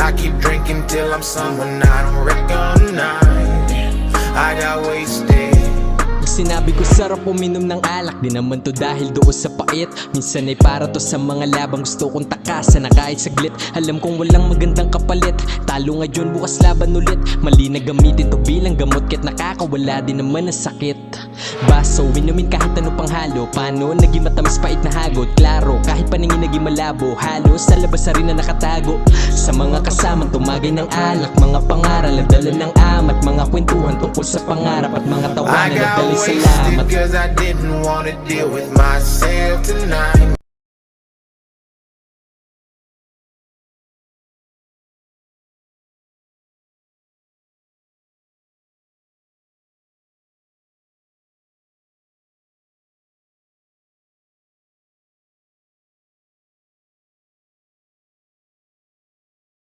I keep drinking till I'm someone I don't recognize. I got wasted. Sinabi ko sarap uminom ng alak, di naman to dahil doon sa pait. Minsan ay para to sa mga labang gusto kong takasan na kahit saglit. Alam kong walang magandang kapalit, talo ngayon bukas laban ulit. Mali na gamitin to bilang gamot kahit nakakawala din naman ang sakit. Baso, inumin kahit ano pang halo. Paano? Naging matamis pait na hagod. Klaro, kahit paningin naging malabo. Halos sa labas na rin na nakatago. Sa mga kasamang tumagay ng alak, mga pangaral na dala ng amat, mga kwentuhan tungkol sa pangarap at mga tawanan na dali salamat. Cause I didn't wanna deal with myself tonight.